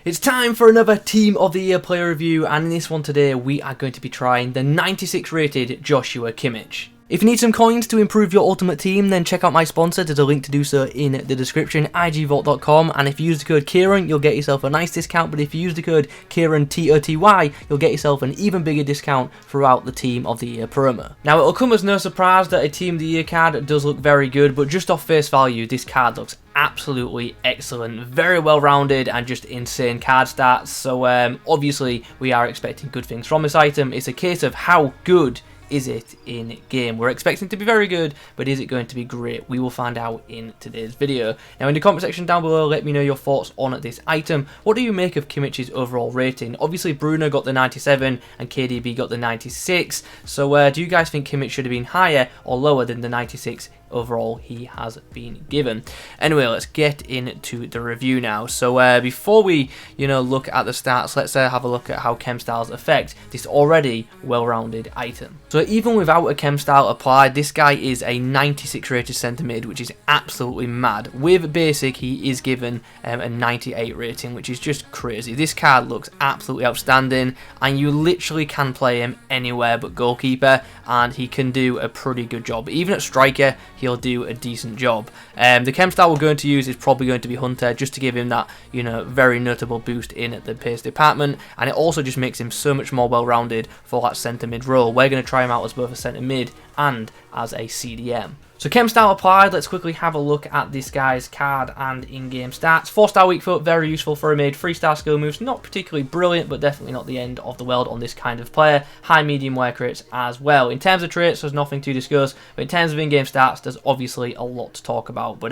It's time for another Team of the Year player review, and in this one today we are going to be trying the 96 rated Joshua Kimmich. If you need some coins to improve your ultimate team, then check out my sponsor. There's a link to do so in the description, igvault.com, and if you use the code Kieron, you'll get yourself a nice discount, but if you use the code Kieron, Toty, you'll get yourself an even bigger discount throughout the Team of the Year promo. Now, it'll come as no surprise that a Team of the Year card does look very good, but just off face value, this card looks absolutely excellent, very well rounded and just insane card stats. So obviously we are expecting good things from this item. It's a case of how good is it in game. We're expecting it to be very good, but is it going to be great? We will find out in today's video. Now in the comment section down below, let me know your thoughts on this item. What do you make of Kimmich's overall rating? Obviously Bruno got the 97 and KDB got the 96, so do you guys think Kimmich should have been higher or lower than the 96 overall he has been given? Anyway, let's get into the review now. So before we look at the stats, let's have a look at how chem styles affect this already well-rounded item. So even without a chem style applied, this guy is a 96 rated centre mid, which is absolutely mad. With basic, he is given a 98 rating, which is just crazy. This card looks absolutely outstanding, and you literally can play him anywhere but goalkeeper, and he can do a pretty good job. Even at striker, he'll do a decent job. The chem style we're going to use is probably going to be Hunter, just to give him that, very notable boost in the pace department, and it also just makes him so much more well-rounded for that centre mid role. We're going to try him out as both a centre mid and as a CDM. So chem style applied, let's quickly have a look at this guy's card and in-game stats. 4-star weak foot, very useful for a mid. 3-star skill moves, not particularly brilliant, but definitely not the end of the world on this kind of player. High medium wear crates as well. In terms of traits, there's nothing to discuss, but in terms of in-game stats, there's obviously a lot to talk about, but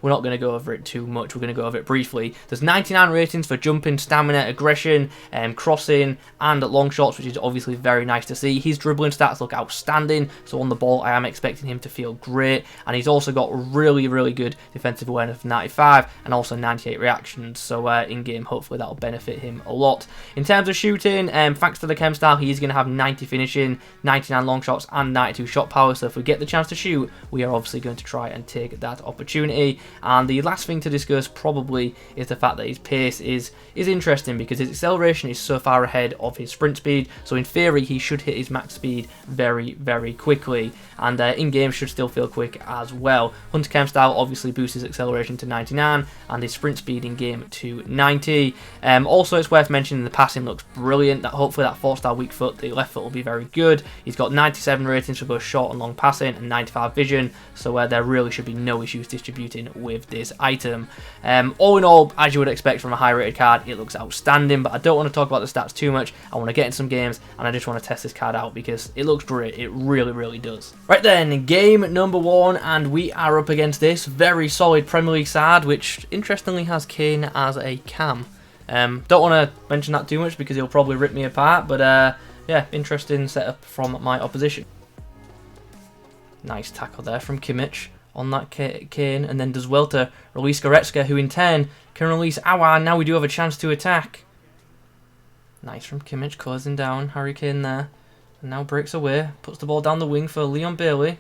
we're not going to go over it too much. We're going to go over it briefly. There's 99 ratings for jumping, stamina, aggression, crossing, and long shots, which is obviously very nice to see. His dribbling stats look outstanding, so on the ball, I am expecting him to feel great. And he's also got really good defensive awareness of 95 and also 98 reactions, so in game hopefully that'll benefit him a lot. In terms of shooting, thanks to the chem style, he is going to have 90 finishing, 99 long shots and 92 shot power, so if we get the chance to shoot, we are obviously going to try and take that opportunity. And the last thing to discuss probably is the fact that his pace is interesting, because his acceleration is so far ahead of his sprint speed, so in theory he should hit his max speed very quickly, and in game should still feel quick as well. Hunter chem style obviously boosts his acceleration to 99 and his sprint speed in game to 90. Also, it's worth mentioning the passing looks brilliant. That hopefully that 4-star weak foot, the left foot, will be very good. He's got 97 ratings for both short and long passing and 95 vision, so there really should be no issues distributing with this item. All in all, as you would expect from a high rated card, it looks outstanding, but I don't want to talk about the stats too much. I want to get in some games and I just want to test this card out because it looks great. It really does. Right then, game number 1, and we are up against this very solid Premier League side, which interestingly has Kane as a cam. Don't want to mention that too much because he'll probably rip me apart, but yeah, interesting setup from my opposition. Nice tackle there from Kimmich on that Kane, and then does well to release Goretzka, who in turn can release Aouar. Now we do have a chance to attack. Nice from Kimmich, closing down Harry Kane there, and now breaks away, puts the ball down the wing for Leon Bailey.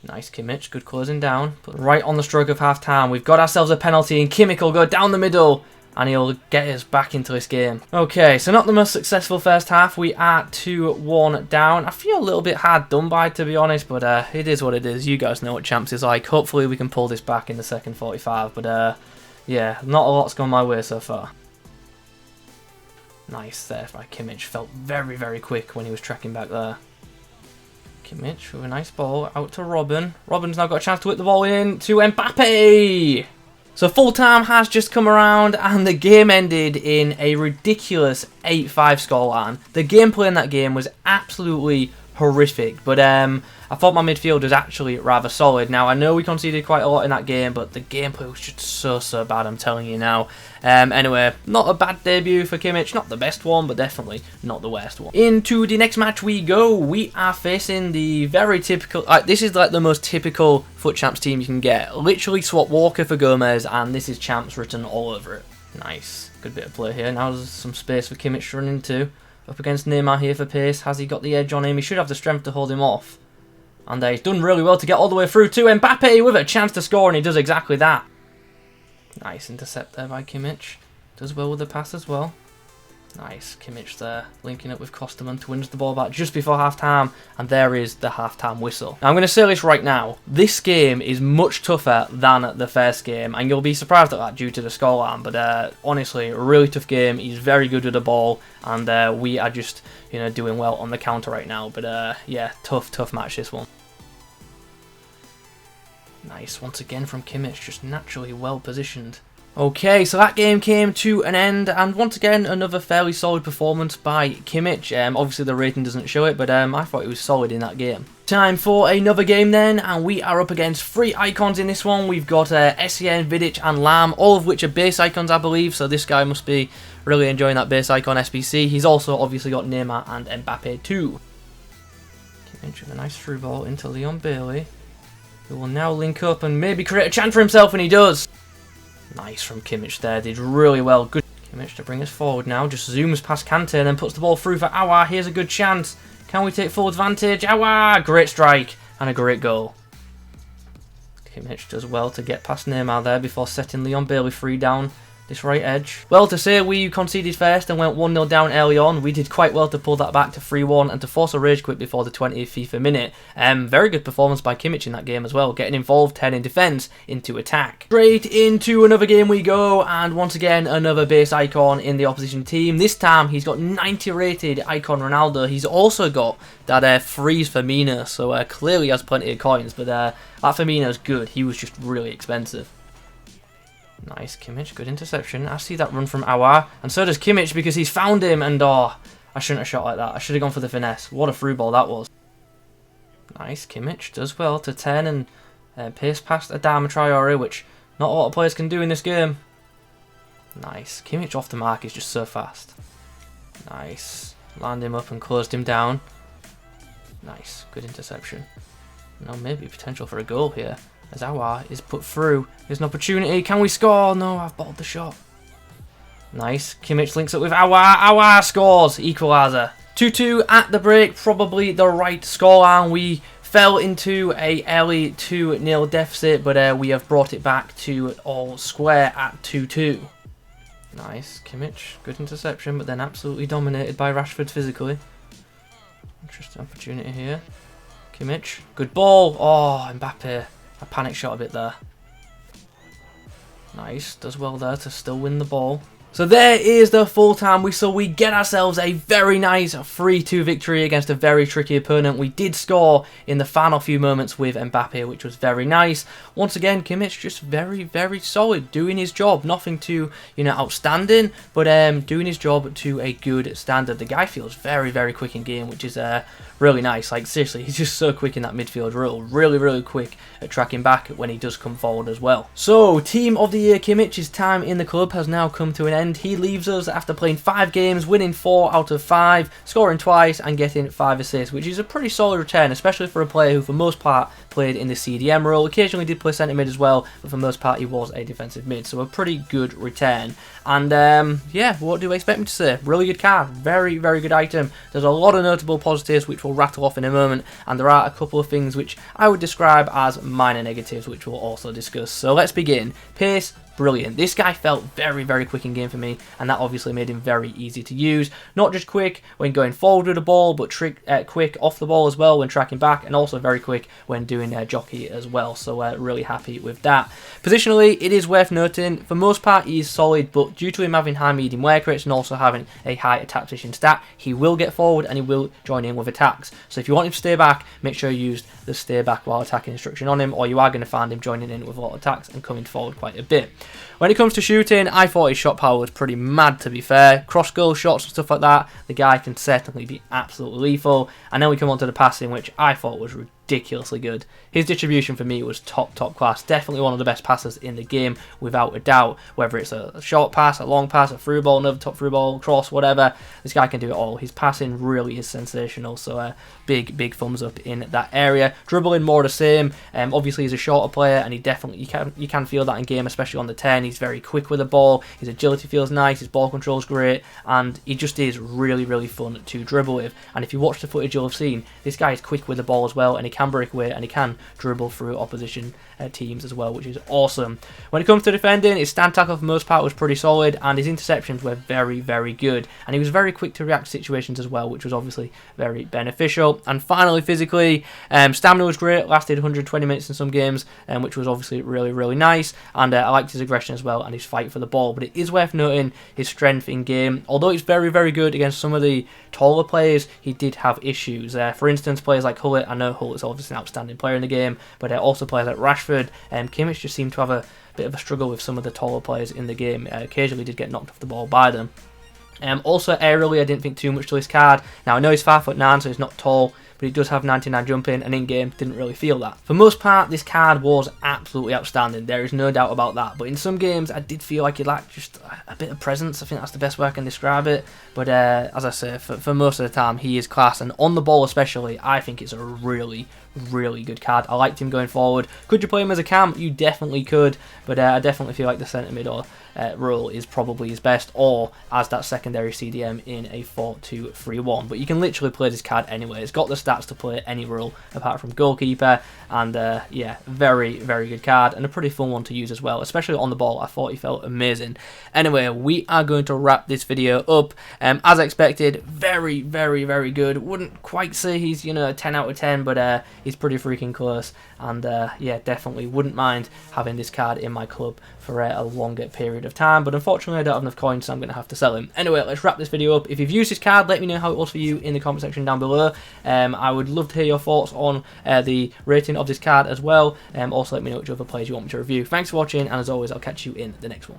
Nice Kimmich, good closing down, but right on the stroke of half time, we've got ourselves a penalty, and Kimmich will go down the middle, and he'll get us back into this game. Okay, so not the most successful first half. We are 2-1 down. I feel a little bit hard done by, to be honest, but it is what it is. You guys know what champs is like. Hopefully we can pull this back in the second 45, but yeah, not a lot's gone my way so far. Nice there by Kimmich. Felt very quick when he was tracking back there. Kimmich with a nice ball out to Robin. Robin's now got a chance to whip the ball in to Mbappe. So full time has just come around and the game ended in a ridiculous 8-5 scoreline. The gameplay in that game was absolutely horrific, but I thought my midfield was actually rather solid. Now, I know we conceded quite a lot in that game, but the gameplay was just so bad, I'm telling you now. Anyway, not a bad debut for Kimmich. Not the best one, but definitely not the worst one. Into the next match we go. We are facing the very typical... this is like the most typical FUT Champs team you can get. Literally swap Walker for Gomez, and this is Champs written all over it. Nice. Good bit of play here. Now there's some space for Kimmich to run into. Up against Neymar here for pace. Has he got the edge on him? He should have the strength to hold him off. And he's done really well to get all the way through to Mbappe with a chance to score, and he does exactly that. Nice intercept there by Kimmich. Does well with the pass as well. Nice, Kimmich there, linking up with Kosterman to win the ball back just before half-time, and there is the half-time whistle. Now, I'm going to say this right now, this game is much tougher than the first game, and you'll be surprised at that due to the scoreline, but honestly, a really tough game. He's very good with the ball, and we are just, you know, doing well on the counter right now, but yeah, tough match this one. Nice, once again from Kimmich, just naturally well positioned. Okay, so that game came to an end, and once again, another fairly solid performance by Kimmich. Obviously, the rating doesn't show it, but I thought he was solid in that game. Time for another game then, and we are up against 3 icons in this one. We've got Sen, Vidic, and Lam, all of which are base icons, I believe, so this guy must be really enjoying that base icon SBC. He's also obviously got Neymar and Mbappe too. Kimmich with a nice through ball into Leon Bailey, who will now link up and maybe create a chance for himself, and he does. Nice from Kimmich there, did really well. Good Kimmich to bring us forward now, just zooms past Kante and then puts the ball through for Aouar. Here's a good chance. Can we take full advantage? Aouar, great strike and a great goal. Kimmich does well to get past Neymar there before setting Leon Bailey free down this right edge. Well, to say we conceded first and went 1-0 down early on, we did quite well to pull that back to 3-1 and to force a rage quit before the 20th FIFA minute. Very good performance by Kimmich in that game as well, getting involved, turning defence into attack. Straight into another game we go, and once again another base icon in the opposition team. This time he's got 90 rated icon Ronaldo. He's also got that freeze Firmino, so clearly has plenty of coins, but that Firmino's good. He was just really expensive. Nice, Kimmich, good interception. I see that run from Aouar, and so does Kimmich because he's found him, and I shouldn't have shot like that. I should have gone for the finesse. What a through ball that was. Nice, Kimmich does well to turn and pace past Adama Traore, which not a lot of players can do in this game. Nice, Kimmich off the mark is just so fast. Nice, land him up and closed him down. Nice, good interception. Now maybe potential for a goal here. As Aouar is put through. There's an opportunity. Can we score? No, I've bottled the shot. Nice. Kimmich links up with Aouar. Aouar scores. Equaliser. 2-2 at the break. Probably the right scoreline. We fell into a early 2-0 deficit, but we have brought it back to all square at 2-2. Nice. Kimmich. Good interception, but then absolutely dominated by Rashford physically. Interesting opportunity here. Kimmich. Good ball. Oh, Mbappe. I panic shot a bit there. Nice, does well there to still win the ball. So there is the full-time whistle. We get ourselves a very nice 3-2 victory against a very tricky opponent. We did score in the final few moments with Mbappe, which was very nice. Once again, Kimmich just very solid, doing his job. Nothing too, you know, outstanding, but doing his job to a good standard. The guy feels very quick in game, which is really nice. Like, seriously, he's just so quick in that midfield role. Really quick at tracking back when he does come forward as well. So, Team of the Year Kimmich, his time in the club has now come to an end. He leaves us after playing 5 games, winning 4 out of 5, scoring twice and getting 5 assists, which is a pretty solid return, especially for a player who for most part played in the CDM role. Occasionally did play centre mid as well, but for most part he was a defensive mid, so a pretty good return. And yeah, what do you expect me to say? Really good card, very good item. There's a lot of notable positives which we'll rattle off in a moment, and there are a couple of things which I would describe as minor negatives, which we'll also discuss. So let's begin. Pace, brilliant. This guy felt very quick in game for me, and that obviously made him very easy to use. Not just quick when going forward with the ball, but quick off the ball as well when tracking back, and also very quick when doing jockey as well. So really happy with that. Positionally, it is worth noting, for most part he is solid, but due to him having high medium wear rates and also having a high attack position stat, he will get forward and he will join in with attacks. So if you want him to stay back, make sure you use the stay back while attacking instruction on him, or you are going to find him joining in with a lot of attacks and coming forward quite a bit. When it comes to shooting, I thought his shot power was pretty mad, to be fair. Cross goal shots and stuff like that, the guy can certainly be absolutely lethal. And then we come on to the passing, which I thought was ridiculously good. His distribution for me was top class. Definitely one of the best passers in the game, without a doubt. Whether it's a short pass, a long pass, a through ball, another top through ball, cross, whatever. This guy can do it all. His passing really is sensational. So big thumbs up in that area. Dribbling, more the same. Obviously he's a shorter player, and he definitely you can feel that in game, especially on the 10. He's very quick with the ball. His agility feels nice. His ball control is great, and he just is really fun to dribble with. And if you watch the footage, you'll have seen this guy is quick with the ball as well, and he can break away, and he can dribble through opposition teams as well, which is awesome. When it comes to defending, his stand tackle for the most part was pretty solid, and his interceptions were very, very good. And he was very quick to react to situations as well, which was obviously very beneficial. And finally, physically, stamina was great, lasted 120 minutes in some games, which was obviously really, really nice. And I liked his aggression as well and his fight for the ball. But it is worth noting his strength in game. Although he's very, very good against some of the taller players, he did have issues. For instance, players like Hullet, I know Hullet's obviously an outstanding player in the game, but also players like Rashford, Kimmich just seemed to have a bit of a struggle with some of the taller players in the game. Occasionally did get knocked off the ball by them. Also aerially, I didn't think too much to his card. Now I know he's 5'9", so he's not tall, but he does have 99 jumping, and in game didn't really feel that. For the most part, this card was absolutely outstanding. There is no doubt about that. But in some games, I did feel like he lacked just a bit of presence. I think that's the best way I can describe it. But as I say, for most of the time, he is class, and on the ball especially, I think it's a really, really good card. I liked him going forward. Could you play him as a cam? You definitely could, but I definitely feel like the centre mid or role is probably his best, or as that secondary CDM in a 4-2-3-1. But you can literally play this card anyway. It's got the stats to play any role apart from goalkeeper, and yeah, very, very good card, and a pretty fun one to use as well, especially on the ball. I thought he felt amazing. Anyway, we are going to wrap this video up. As expected, very, very, very good. Wouldn't quite say he's, you know, a 10 out of 10, but he's pretty freaking close, and yeah, definitely wouldn't mind having this card in my club for a longer period of time. But unfortunately, I don't have enough coins, so I'm going to have to sell him. Anyway, let's wrap this video up. If you've used this card, let me know how it was for you in the comment section down below. I would love to hear your thoughts on the rating of this card as well. Also, let me know which other players you want me to review. Thanks for watching, and as always, I'll catch you in the next one.